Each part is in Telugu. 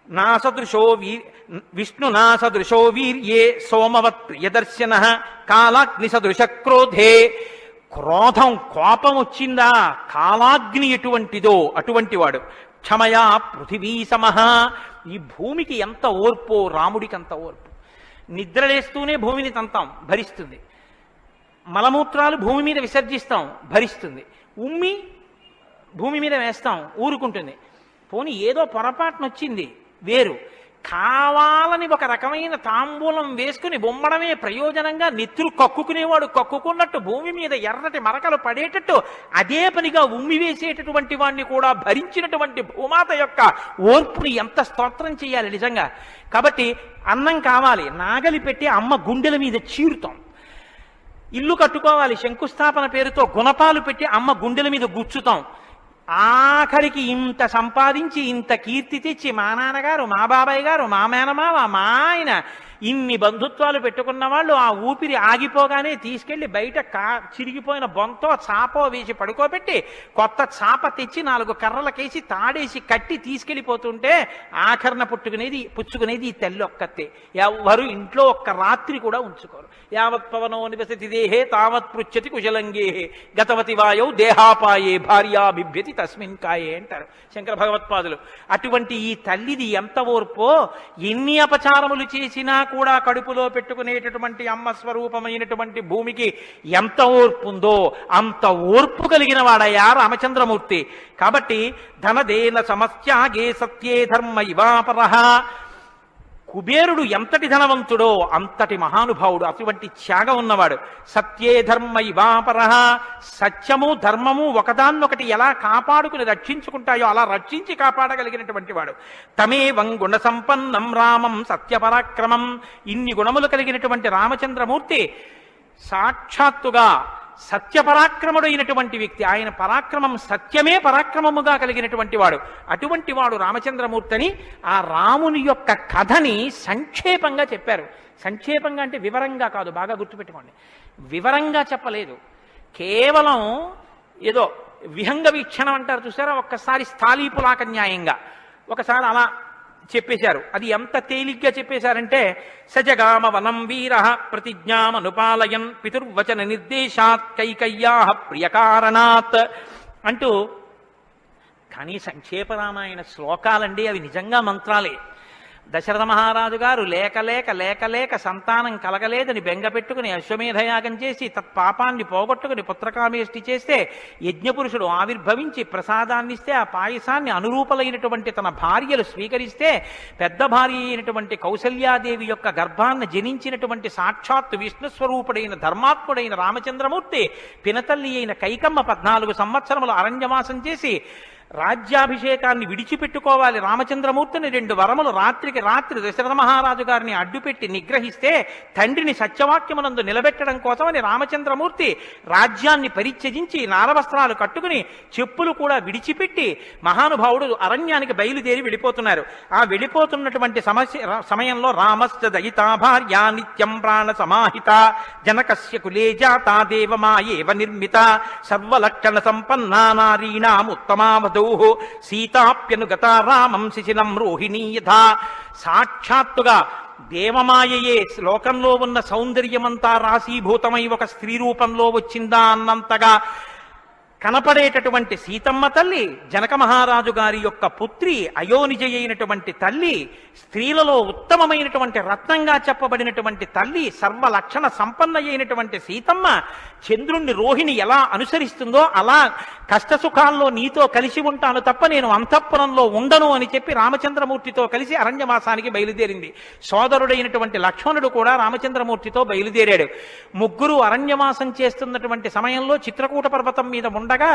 నాసదృశో విష్ణు నాసదృశో వీర్యే సోమవత్ ప్రియదర్శన కాలాగ్ని సదృశ క్రోధే. క్రోధం కోపం వచ్చిందా, కాలాగ్ని ఎటువంటిదో అటువంటి వాడు. క్షమయా పృథివీ సమహ. ఈ భూమికి ఎంత ఓర్పో రాముడికి అంత ఓర్పు. నిద్రలేస్తూనే భూమిని తంతాం, భరిస్తుంది. మలమూత్రాలు భూమి మీద విసర్జిస్తాం, భరిస్తుంది. ఉమ్మి భూమి మీద వేస్తాం, ఊరుకుంటుంది. పోనీ ఏదో పొరపాటున వచ్చింది వేరు. కావాలని ఒక రకమైన తాంబూలం వేసుకుని బొమ్మడమే ప్రయోజనంగా నెత్తురు కక్కుకునేవాడు కక్కుకున్నట్టు భూమి మీద ఎర్రటి మరకలు పడేటట్టు అదే పనిగా ఉమ్మి వేసేటటువంటి వాడిని కూడా భరించినటువంటి భూమాత యొక్క ఓర్పుని ఎంత స్తోత్రం చేయాలి నిజంగా. కాబట్టి అన్నం కావాలి, నాగలి పెట్టి అమ్మ గుండెల మీద చీరుతాం. ఇల్లు కట్టుకోవాలి, శంకుస్థాపన పేరుతో గుణపాలు పెట్టి అమ్మ గుండెల మీద గుచ్చుతాం. ఆఖరికి ఇంత సంపాదించి ఇంత కీర్తి తెచ్చి మా నాన్నగారు, మా బాబాయ్ గారు, మా మేనమావ, మా ఆయన ఇన్ని బంధుత్వాలు పెట్టుకున్న వాళ్ళు ఆ ఊపిరి ఆగిపోగానే తీసుకెళ్లి బయట చిరిగిపోయిన బొంతో చాపో వేసి పడుకోబెట్టి కొత్త చాప తెచ్చి 4 కర్రలకేసి తాడేసి కట్టి తీసుకెళ్లిపోతుంటే ఆఖరణ పుచ్చుకునేది ఈ తల్లి ఒక్కతే. ఎవరు ఇంట్లో ఒక్క రాత్రి కూడా ఉంచుకోరు. యావత్ పవనో నివసతి దేహే తావత్ పృచ్చతి కుశలంగేహే గతవతి వాయౌ దేహాపాయే భార్యా బిభ్యతి తస్మిన్ కాయే అంటారు శంకర భగవత్పాదులు. అటువంటి ఈ తల్లిది ఎంత ఓర్పో. ఎన్ని అపచారములు చేసినా కూడా కడుపులో పెట్టుకునేటటువంటి అమ్మ స్వరూపమైనటువంటి భూమికి ఎంత ఓర్పుందో అంత ఓర్పు కలిగిన వాడయ్యా రామచంద్రమూర్తి. కాబట్టి ధనదేన సమస్యాగే సత్యే ధర్మ ఇవాపరః. కుబేరుడు ఎంతటి ధనవంతుడో అంతటి మహానుభావుడు, అటువంటి త్యాగం ఉన్నవాడు. సత్యే ధర్మ ఇవాపరః. సత్యము ధర్మము ఒకదాన్నొకటి ఎలా కాపాడుకుని రక్షించుకుంటాయో అలా రక్షించి కాపాడగలిగినటువంటి వాడు. తమేవం గుణ సంపన్నం రామం సత్యపరాక్రమం. ఇన్ని గుణములు కలిగినటువంటి రామచంద్రమూర్తి సాక్షాత్తుగా సత్యపరాక్రముడైనటువంటి వ్యక్తి. ఆయన పరాక్రమం సత్యమే పరాక్రమముగా కలిగినటువంటి వాడు. అటువంటి వాడు రామచంద్రమూర్తిని ఆ రాముని యొక్క కథని సంక్షేపంగా చెప్పారు. సంక్షేపంగా అంటే వివరంగా కాదు, బాగా గుర్తుపెట్టుకోండి. వివరంగా చెప్పలేదు, కేవలం ఏదో విహంగ వీక్షణం అంటారు చూసారా, ఒక్కసారి స్థాళీపులాక న్యాయంగా ఒకసారి అలా చెప్పేశారు. అది ఎంత తేలిగ్గా చెప్పేశారంటే సజగామ వనం వీర ప్రతిజ్ఞామనుపాలయన్ పితుర్వచన నిర్దేశాత్ కైకయ్యా ప్రియకారణాత్ అంటూ. కానీ సంక్షేప రామాయణ శ్లోకాలండి, అవి నిజంగా మంత్రాలే. దశరథ మహారాజు గారు లేక లేక లేక లేక సంతానం కలగలేదని బెంగపెట్టుకుని అశ్వమేధయాగం చేసి తత్పాపాన్ని పోగొట్టుకుని పుత్రకామేష్టి చేస్తే యజ్ఞపురుషుడు ఆవిర్భవించి ప్రసాదాన్నిస్తే ఆ పాయసాన్ని అనురూపలైనటువంటి తన భార్యలు స్వీకరిస్తే పెద్ద భార్య అయినటువంటి కౌసల్యాదేవి యొక్క గర్భాన్ని జనించినటువంటి సాక్షాత్తు విష్ణుస్వరూపుడైన ధర్మాత్ముడైన రామచంద్రమూర్తి పినతల్లి అయిన కైకమ్మ 14 సంవత్సరములు అరణ్యవాసం చేసి రాజ్యాభిషేకాన్ని విడిచిపెట్టుకోవాలి రామచంద్రమూర్తిని 2 వరములు రాత్రికి రాత్రి దశరథ మహారాజు గారిని అడ్డుపెట్టి నిగ్రహిస్తే తండ్రిని సత్యవాక్యమునందు నిలబెట్టడం కోసమని రామచంద్రమూర్తి రాజ్యాన్ని పరిత్యజించి నారవస్త్రాలు కట్టుకుని చెప్పులు కూడా విడిచిపెట్టి మహానుభావుడు అరణ్యానికి బయలుదేరి వెళ్ళిపోతున్నారు. ఆ వెళ్ళిపోతున్నటువంటి సమయంలో రామశ్చ దయితా భార్య నిత్యం ప్రాణ సమాహిత జనకస్య కులే జాతా దేవమాయేవ నిర్మిత సర్వలక్షణ సంపన్నా నారీణాం ఉత్తమావధ సీతాప్యనుగత రామం శిశిలం రోహిణీ యథా. సాక్షాత్తుగా దేవమాయయే లోకంలో ఉన్న సౌందర్యమంతా రాశీభూతమై ఒక స్త్రీ రూపంలో వచ్చిందా అన్నంతగా కనపడేటటువంటి సీతమ్మ తల్లి, జనక మహారాజు గారి యొక్క పుత్రి, అయోనిజ అయినటువంటి తల్లి, స్త్రీలలో ఉత్తమమైనటువంటి రత్నంగా చెప్పబడినటువంటి తల్లి, సర్వలక్షణ సంపన్న అయినటువంటి సీతమ్మ చంద్రుణ్ణి రోహిణి ఎలా అనుసరిస్తుందో అలా కష్టసుఖాల్లో నీతో కలిసి ఉంటాను తప్ప నేను అంతఃపురంలో ఉండను అని చెప్పి రామచంద్రమూర్తితో కలిసి అరణ్యవాసానికి బయలుదేరింది. సోదరుడైనటువంటి లక్ష్మణుడు కూడా రామచంద్రమూర్తితో బయలుదేరాడు. ముగ్గురు అరణ్యవాసం చేస్తున్నటువంటి సమయంలో చిత్రకూట పర్వతం మీద ఉండగా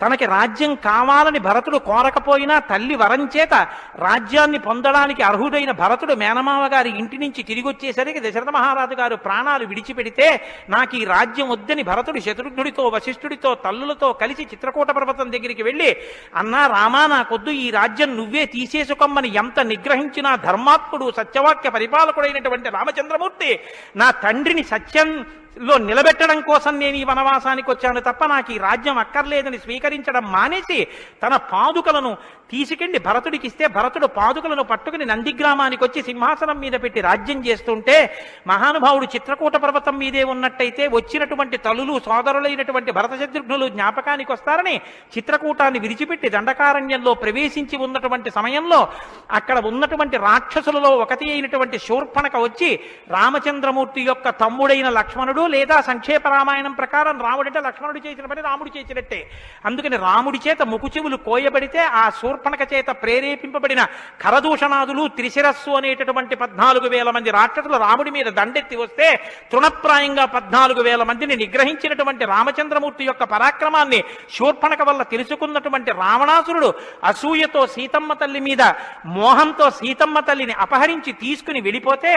తనకి రాజ్యం కావాలని భరతుడు కోరకపోయినా తల్లి వరం చేత రాజ్యాన్ని పొందడానికి అర్హుడైన భరతుడు మేనమామ గారి ఇంటి నుంచి తిరిగి వచ్చేసరికి దశరథ మహారాజు గారు ప్రాణాలు విడిచిపెడితే నాకు ఈ రాజ్యం వద్దని భరతుడు శత్రుఘ్నుడితో వశిష్ఠుడితో తల్లులతో కలిసి చిత్రకూట పర్వతం దగ్గరికి వెళ్ళి అన్నా రామా నాకొద్దు, ఈ రాజ్యం నువ్వే తీసేసుకోమని ఎంత నిగ్రహించినా ధర్మాత్ముడు సత్యవాక్య పరిపాలకుడైనటువంటి రామచంద్రమూర్తి నా తండ్రిని లో నిలబెట్టడం కోసం నేను ఈ వనవాసానికి వచ్చాను తప్ప నాకు ఈ రాజ్యం అక్కర్లేదని స్వీకరించడం మానేసి తన పాదుకలను తీసుకెళ్లి భరతుడికి ఇస్తే భరతుడు పాదుకలను పట్టుకుని నందిగ్రామానికి వచ్చి సింహాసనం మీద పెట్టి రాజ్యం చేస్తుంటే మహానుభావుడు చిత్రకూట పర్వతం మీదే ఉన్నట్టయితే వచ్చినటువంటి తల్లులు సోదరులైనటువంటి భరత శత్రుఘ్నులు జ్ఞాపకానికి వస్తారని చిత్రకూటాన్ని విడిచిపెట్టి దండకారణ్యంలో ప్రవేశించి ఉన్నటువంటి సమయంలో అక్కడ ఉన్నటువంటి రాక్షసులలో ఒకటి అయినటువంటి శూర్పణక వచ్చి రామచంద్రమూర్తి యొక్క తమ్ముడైన లక్ష్మణుడు లేదా సంక్షేప రామాయణం ప్రకారం రాముడంటే లక్ష్మణుడు చేసిన పని రాముడు చేసినట్టే. అందుకని రాముడి చేత ముకుచెవులు కోయబడితే ఆ శూర్పణక చేత ప్రేరేపింపబడిన కరదూషణాదులు త్రిశిరస్సు అనేటటువంటి 14,000 మంది రాక్షసులు రాముడి మీద దండెత్తి వస్తే తృణప్రాయంగా 14,000 మందిని నిగ్రహించినటువంటి రామచంద్రమూర్తి యొక్క పరాక్రమాన్ని శూర్పణక వల్ల తెలుసుకున్నటువంటి రావణాసురుడు అసూయతో సీతమ్మ తల్లి మీద మోహంతో సీతమ్మ తల్లిని అపహరించి తీసుకుని వెళ్ళిపోతే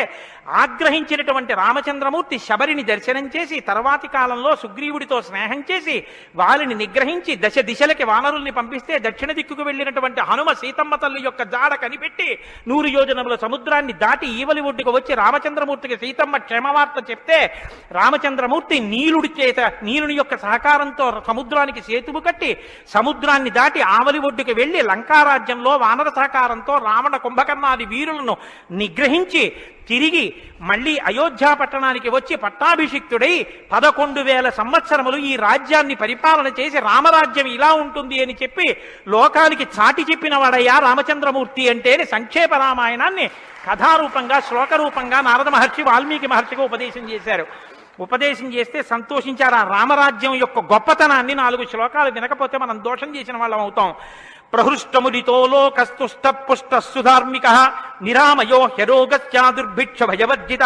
ఆగ్రహించినటువంటి రామచంద్రమూర్తి శబరిని దర్శనం చేసి తర్వాతి కాలంలో సుగ్రీవుడితో స్నేహం చేసి వారిని నిగ్రహించి దశ దిశలకి వానరుల్ని పంపిస్తే దక్షిణ దిక్కుకు వెళ్ళినటువంటి హనుమ సీతమ్మ తల్లి యొక్క జాడ కనిపెట్టి 100 యోజనముల సముద్రాన్ని దాటి ఈవలి ఒడ్డుకు వచ్చి రామచంద్రమూర్తికి సీతమ్మ క్షేమవార్త చెప్తే రామచంద్రమూర్తి నీలుని యొక్క సహకారంతో సముద్రానికి సేతువు కట్టి సముద్రాన్ని దాటి ఆవలి ఒడ్డుకు వెళ్లి లంకారాజ్యంలో వానర సహకారంతో రావణ కుంభకర్ణాది వీరులను నిగ్రహించి తిరిగి మళ్ళీ అయోధ్యా పట్టణానికి వచ్చి పట్టాభిషిక్తుడై 11,000 సంవత్సరములు ఈ రాజ్యాన్ని పరిపాలన చేసి రామరాజ్యం ఇలా ఉంటుంది అని చెప్పి లోకానికి చాటి చెప్పిన వాడయ్యా రామచంద్రమూర్తి అంటే సంక్షేప రామాయణాన్ని కథారూపంగా శ్లోకరూపంగా నారద మహర్షి వాల్మీకి మహర్షిగా ఉపదేశం చేశారు. ఉపదేశం చేస్తే సంతోషించారు. ఆ రామరాజ్యం యొక్క గొప్పతనాన్ని 4 శ్లోకాలు వినకపోతే మనం దోషం చేసిన వాళ్ళం అవుతాం. ప్రహృష్టముదితో లోకస్తుష్ట పుష్ట సుధార్మిక నిరామయో హ్యరోగస్యా దుర్భిక్ష భయవర్జిత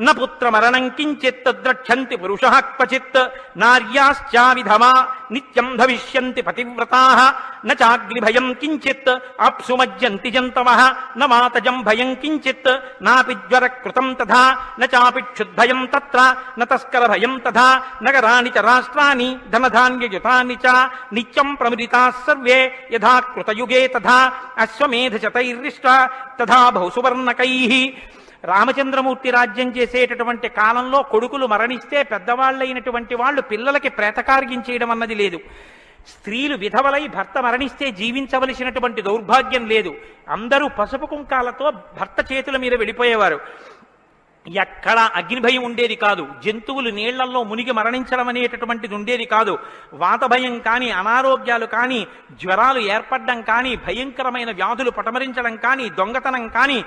న పుత్రమరణం కించిత్ ద్రక్షంతి పురుషః క్వచిత్ నార్యాశ్చా విధమా నిత్యం భవిష్యంతి పతివ్రతాః న చాగ్నిభయం కించిత్ ఆప్సుమజ్జంతి జంతవః న మాతజం భయం కించిత్ నాపి జ్వరకృతం తథా న చాపి క్షుద్భయం తత్ర న తస్కర భయం తథా నగరాణి చ రాష్ట్రాణి ధనధాన్యయుతాని చ నిత్యం ప్రముదితాః సర్వే యథా కృతయుగే తథా అశ్వమేధశతైర్రిష్టా తథా బహుసువర్ణకైః. రామచంద్రమూర్తి రాజ్యం చేసేటటువంటి కాలంలో కొడుకులు మరణిస్తే పెద్దవాళ్ళైనటువంటి వాళ్ళు పిల్లలకి ప్రేతకార్యం చేయడం అన్నది లేదు. స్త్రీలు విధవలై భర్త మరణిస్తే జీవించవలసినటువంటి దౌర్భాగ్యం లేదు. అందరూ పసుపు కుంకాలతో భర్త చేతుల మీద వెళ్ళిపోయేవారు. ఎక్కడ అగ్నిభయం ఉండేది కాదు. జంతువులు నీళ్లలో మునిగి మరణించడం అనేటటువంటిది ఉండేది కాదు. వాత భయం కానీ, అనారోగ్యాలు కానీ, జ్వరాలు ఏర్పడడం కానీ, భయంకరమైన వ్యాధులు పటమరించడం కానీ, దొంగతనం కానీ,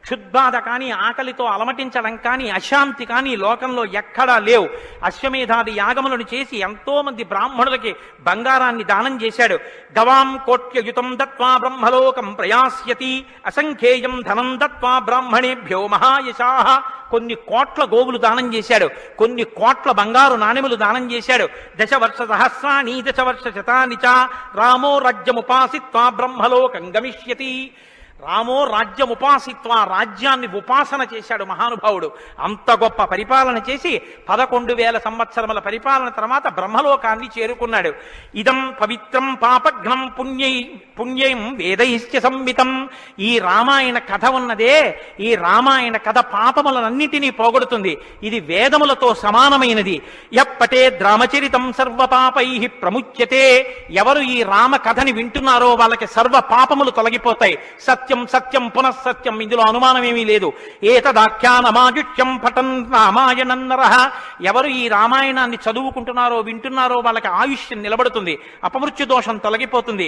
క్షుద్బాధ కానీ, ఆకలితో అలమటించడం కానీ, అశాంతి కానీ లోకంలో ఎక్కడా లేవు. అశ్వమేధాది యాగములను చేసి ఎంతో మంది బ్రాహ్మణులకి బంగారాన్ని దానం చేశాడు. గవాం కోట్యయుతం దత్వా బ్రహ్మలోకం ప్రయాస్యతి అసంఖ్యేయం ధనం దత్వా బ్రాహ్మణేభ్యో మహాయశాః. కొన్ని కోట్ల గోవులు దానం చేశాడు. కొన్ని కోట్ల బంగారు నాణెములు దానం చేశాడు. 10 వర్ష సహస్రాణి 10 వర్ష శతాని చ రామో రాజ్యముపాసిత్వా బ్రహ్మలోకం గమిష్యతి. రామో రాజ్యముపాసిత్వ, రాజ్యాన్ని ఉపాసన చేశాడు మహానుభావుడు. అంత గొప్ప పరిపాలన చేసి 11,000 సంవత్సరముల పరిపాలన తర్వాత బ్రహ్మలోకాన్ని చేరుకున్నాడు. ఇదం పవిత్రం పాపఘ్నం పుణ్యం వేదైశ్చ సంవితం. ఈ రామాయణ కథ ఉన్నదే, ఈ రామాయణ కథ పాపములన్నిటినీ పోగొడుతుంది. ఇది వేదములతో సమానమైనది. యప్పటే రామచరితం సర్వపాపై ప్రముచ్యతే. ఎవరు ఈ రామ కథని వింటున్నారో వాళ్ళకి సర్వ పాపములు తొలగిపోతాయి. సత్యం సత్యం పునఃసత్యం, ఇందులో అనుమానమేమీ లేదు. ఏతదాఖ్యానమాజుష్యం పఠన్ రామాయణం నరః. ఎవరు ఈ రామాయణాన్ని చదువుకుంటున్నారో వింటున్నారో వాళ్ళకి ఆయుష్యం నిలబడుతుంది, అపమృత్యు దోషం తొలగిపోతుంది.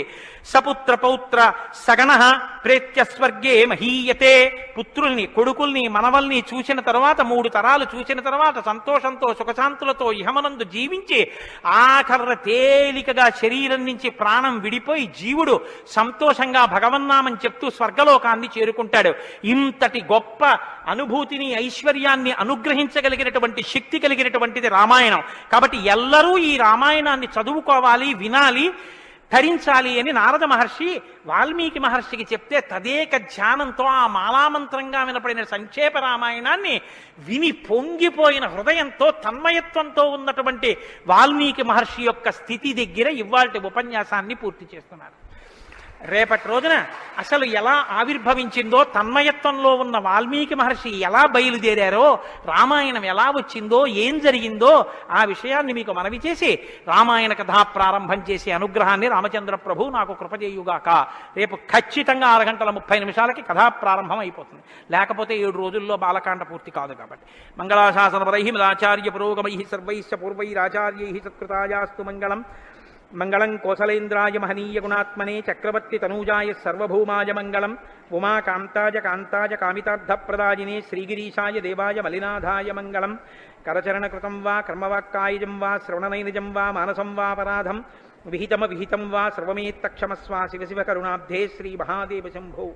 సపుత్ర పౌత్ర సగణః ప్రేత్య స్వర్గే మహీయతే. పుత్రుల్ని, కొడుకుల్ని, మనవల్ని చూసిన తర్వాత 3 తరాలు చూసిన తర్వాత సంతోషంతో సుఖశాంతులతో ఇహమనందు జీవించి ఆఖర్ర తేలికగా శరీరం నుంచి ప్రాణం విడిపోయి జీవుడు సంతోషంగా భగవన్నామని చెప్తూ స్వర్గలోకాన్ని చేరుకుంటాడు. ఇంతటి గొప్ప అనుభూతిని, ఐశ్వర్యాన్ని అనుగ్రహించగలిగినటువంటి శక్తి కలిగినటువంటిది రామాయణం. కాబట్టి ఎల్లరూ ఈ రామాయణాన్ని చదువుకోవాలి, వినాలి, ధరించాలి అని నారద మహర్షి వాల్మీకి మహర్షికి చెప్తే తదేక ధ్యానంతో ఆ మాలామంత్రంగా వినపడిన సంక్షేప రామాయణాన్ని విని పొంగిపోయిన హృదయంతో తన్మయత్వంతో ఉన్నటువంటి వాల్మీకి మహర్షి యొక్క స్థితి దగ్గర ఇవాల్టి ఉపన్యాసాన్ని పూర్తి చేస్తున్నారు. రేపటి రోజున అసలు ఎలా ఆవిర్భవించిందో, తన్మయత్వంలో ఉన్న వాల్మీకి మహర్షి ఎలా బయలుదేరారో, రామాయణం ఎలా వచ్చిందో, ఏం జరిగిందో ఆ విషయాన్ని మీకు మనవి చేసి రామాయణ కథా ప్రారంభం చేసే అనుగ్రహాన్ని రామచంద్ర ప్రభు నాకు కృపచేయుగాక. రేపు ఖచ్చితంగా 6:30 కథా ప్రారంభం అయిపోతుంది. లేకపోతే 7 రోజుల్లో బాలకాండ పూర్తి కాదు. కాబట్టి మంగళాశాసనపరై మదాచార్య పురోగమై సర్వైశ్చ పూర్వైరాచార్యై సత్కృతాయాస్తు మంగళం. మంగళం కోసలేంద్రాయ మహనీయ గుణాత్మనే చక్రవర్తి తనూజాయ సర్వభౌమాయ మంగళం. ఉమాకాంతాయ కాంతాయ కామితార్థప్రదాయినే శ్రీగిరీశాయ దేవాయ మలినాథాయ మంగళం. కరచరణకృతం వా కర్మవాక్కాయజం వా శ్రవణనైనజం వా మానసం వా పరాధం విహితం వా సర్వమేత్తక్షమస్వ. శివ శివ కరుణాబ్ధే శ్రీ మహాదేవ శంభో.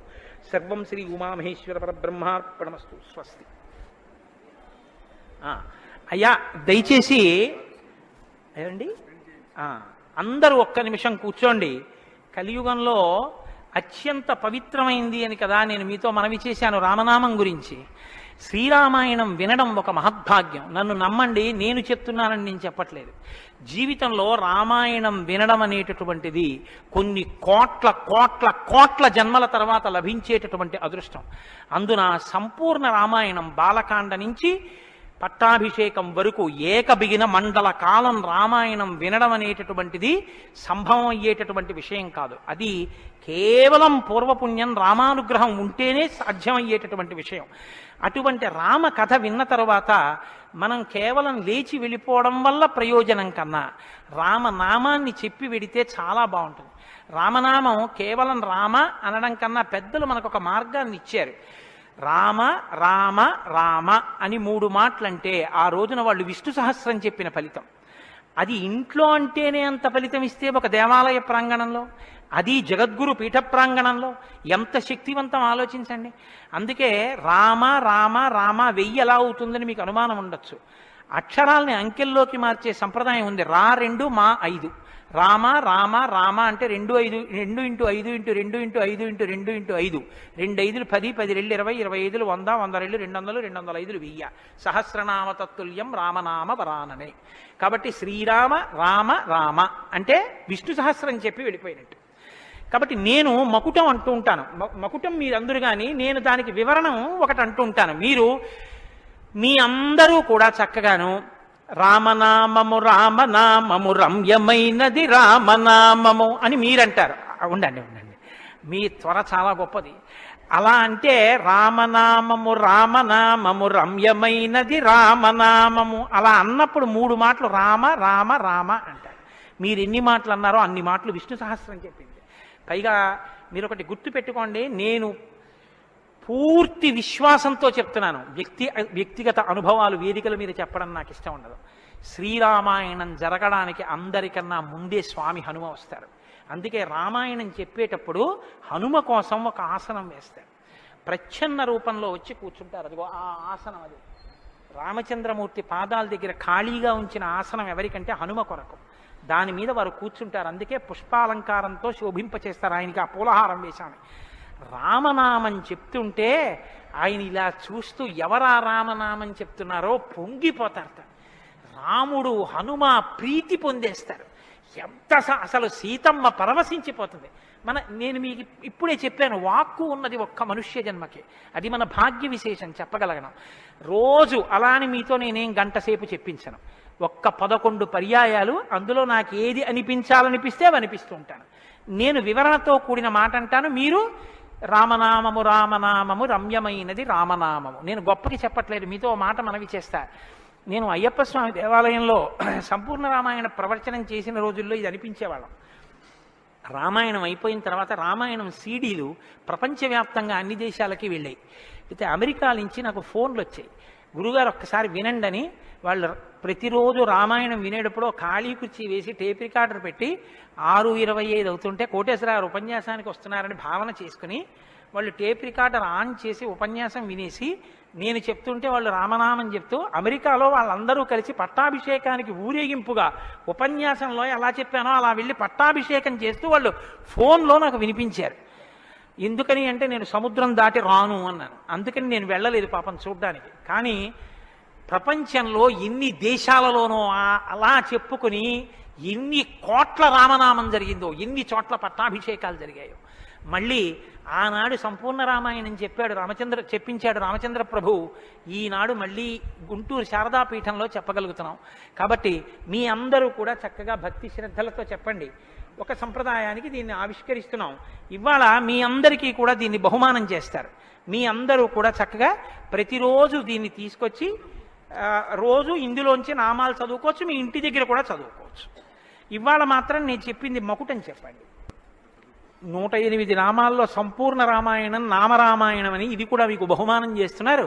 సర్వం శ్రీ ఉమామహేశ్వర పరబ్రహ్మార్పణమస్తు. స్వస్తి. అయ్యా దయచేసి ఏమండి అందరూ ఒక్క నిమిషం కూర్చోండి. కలియుగంలో అత్యంత పవిత్రమైంది అని కదా నేను మీతో మనవి చేశాను రామనామం గురించి. శ్రీరామాయణం వినడం ఒక మహద్భాగ్యం. నన్ను నమ్మండి, నేను చెప్తున్నానని నేను చెప్పట్లేదు. జీవితంలో రామాయణం వినడం అనేటటువంటిది కొన్ని కోట్ల కోట్ల కోట్ల జన్మల తర్వాత లభించేటటువంటి అదృష్టం. అందున సంపూర్ణ రామాయణం బాలకాండ నుంచి పట్టాభిషేకం వరకు ఏకబిగిన మండల కాలం రామాయణం వినడం అనేటటువంటిది సంభవం అయ్యేటటువంటి విషయం కాదు. అది కేవలం పూర్వపుణ్యం రామానుగ్రహం ఉంటేనే సాధ్యమయ్యేటటువంటి విషయం. అటువంటి రామ కథ విన్న తరువాత మనం కేవలం లేచి వెళ్ళిపోవడం వల్ల ప్రయోజనం కన్నా రామనామాన్ని చెప్పి వెడితే చాలా బాగుంటుంది. రామనామం కేవలం రామ అనడం కన్నా పెద్దలు మనకు ఒక మార్గాన్ని ఇచ్చారు. రామ రామ రామ అని 3 మాటలంటే ఆ రోజున వాళ్ళు విష్ణు సహస్రం చెప్పిన ఫలితం. అది ఇంట్లో అంటేనే అంత ఫలితం ఇస్తే ఒక దేవాలయ ప్రాంగణంలో, అది జగద్గురు పీఠ ప్రాంగణంలో ఎంత శక్తివంతం ఆలోచించండి. అందుకే రామ రామ రామ 1000 ఎలా అవుతుందని మీకు అనుమానం ఉండొచ్చు. అక్షరాల్ని అంకెల్లోకి మార్చే సంప్రదాయం ఉంది. 2 మా 5 రామ రామ రామ అంటే 2 5 2 × 5 × 2 × 5 × 2 × 5 2 5 10 10 2 20 20 100 100 200 205 1000 సహస్రనామ తత్తుల్యం రామనామ వరాననే. కాబట్టి శ్రీరామ రామ రామ అంటే విష్ణు సహస్రం చెప్పి వెళ్ళిపోయినట్టు. కాబట్టి నేను మకుటం అంటూ ఉంటాను. మకుటం మీరందరూ కానీ నేను దానికి వివరణం ఒకటి అంటూ ఉంటాను. మీరు మీ అందరూ కూడా చక్కగాను రామనామము రామనామము రమ్యమైనది రామనామము అని మీరంటారు. ఉండండి ఉండండి, మీ త్వర చాలా గొప్పది. అలా అంటే రామనామము రామనామము రమ్యమైనది రామనామము అలా అన్నప్పుడు 3 మాటలు రామ రామ రామ అంటారు. మీరు ఎన్ని మాటలు అన్నారో అన్ని మాటలు విష్ణు సహస్రం చెప్పింది. పైగా మీరు ఒకటి గుర్తు పెట్టుకోండి, నేను పూర్తి విశ్వాసంతో చెప్తున్నాను. వ్యక్తిగత అనుభవాలు వేదికల మీద చెప్పడం నాకు ఇష్టం ఉండదు. శ్రీరామాయణం జరగడానికి అందరికన్నా ముందే స్వామి హనుమ వస్తారు. అందుకే రామాయణం చెప్పేటప్పుడు హనుమ కోసం ఒక ఆసనం వేస్తారు. ప్రచ్ఛన్న రూపంలో వచ్చి కూర్చుంటారు. అదిగో ఆ ఆసనం, అది రామచంద్రమూర్తి పాదాల దగ్గర ఖాళీగా ఉంచిన ఆసనం ఎవరికంటే హనుమ కొరకు. దాని మీద వారు కూర్చుంటారు. అందుకే పుష్పాలంకారంతో శోభింపచేస్తారు. ఆయనకి ఆ పూలహారం వేశాను. రామనామం చెప్తుంటే ఆయన ఇలా చూస్తూ ఎవరా రామనామం చెప్తున్నారో పొంగిపోతారట. రాముడు హనుమ ప్రీతి పొందేస్తారు. ఎంత అసలు సీతమ్మ పరవశించిపోతుంది. నేను మీకు ఇప్పుడే చెప్పాను, వాక్కు ఉన్నది ఒక్క మనుష్య జన్మకి. అది మన భాగ్య విశేషం చెప్పగలగడం. రోజు అలా అని మీతో నేనేం గంట సేపు చెప్పించను. ఒక్క 11 పర్యాయాలు అందులో నాకు ఏది అనిపించాలనిపిస్తే అవి అనిపిస్తూ ఉంటాను. నేను వివరణతో కూడిన మాట అంటాను, మీరు రామనామము రామనామము రమ్యమైనది రామనామము. నేను గొప్పకి చెప్పట్లేదు, మీతో మాట మనవి చేస్తా. నేను అయ్యప్ప స్వామి దేవాలయంలో సంపూర్ణ రామాయణ ప్రవచనం చేసిన రోజుల్లో ఇది అనిపించేవాళ్ళం. రామాయణం అయిపోయిన తర్వాత రామాయణం సీడీలు ప్రపంచవ్యాప్తంగా అన్ని దేశాలకి వెళ్ళాయి. అయితే అమెరికా నుంచి నాకు ఫోన్లు వచ్చాయి, గురుగారు ఒక్కసారి వినండి అని. వాళ్ళు ప్రతిరోజు రామాయణం వినేటప్పుడు ఖాళీ కుర్చీ వేసి టేప్ రికార్డర్ పెట్టి 6:25 అవుతుంటే కోటేశ్వరరావు ఉపన్యాసానికి వస్తున్నారని భావన చేసుకుని వాళ్ళు టేప్ రికార్డర్ ఆన్ చేసి ఉపన్యాసం వినేసి నేను చెప్తుంటే వాళ్ళు రామనామం చెప్తూ అమెరికాలో వాళ్ళందరూ కలిసి పట్టాభిషేకానికి ఊరేగింపుగా ఉపన్యాసంలో ఎలా చెప్పానో అలా వెళ్ళి పట్టాభిషేకం చేస్తూ వాళ్ళు ఫోన్లో నాకు వినిపించారు. ఎందుకని అంటే నేను సముద్రం దాటి రాను అన్నాను. అందుకని నేను వెళ్ళలేదు పాపం చూడ్డానికి. కానీ ప్రపంచంలో ఎన్ని దేశాలలోనో అలా చెప్పుకుని ఎన్ని కోట్ల రామనామం జరిగిందో, ఎన్ని చోట్ల పట్టాభిషేకాలు జరిగాయో. మళ్ళీ ఆనాడు సంపూర్ణ రామాయణం చెప్పించాడు రామచంద్ర ప్రభు. ఈనాడు మళ్ళీ గుంటూరు శారదాపీఠంలో చెప్పగలుగుతున్నాం. కాబట్టి మీ అందరూ కూడా చక్కగా భక్తి శ్రద్ధలతో చెప్పండి. ఒక సంప్రదాయానికి దీన్ని ఆవిష్కరిస్తున్నాం. ఇవాళ మీ అందరికీ కూడా దీన్ని బహుమానం చేస్తారు. మీ అందరూ కూడా చక్కగా ప్రతిరోజు దీన్ని తీసుకొచ్చి రోజు ఇందులోంచి నామాలు చదువుకోవచ్చు, మీ ఇంటి దగ్గర కూడా చదువుకోవచ్చు. ఇవాళ మాత్రం నేను చెప్పింది మకుటని చెప్పండి. 108 నామాల్లో సంపూర్ణ రామాయణం నామరామాయణం అని ఇది కూడా మీకు బహుమానం చేస్తున్నారు.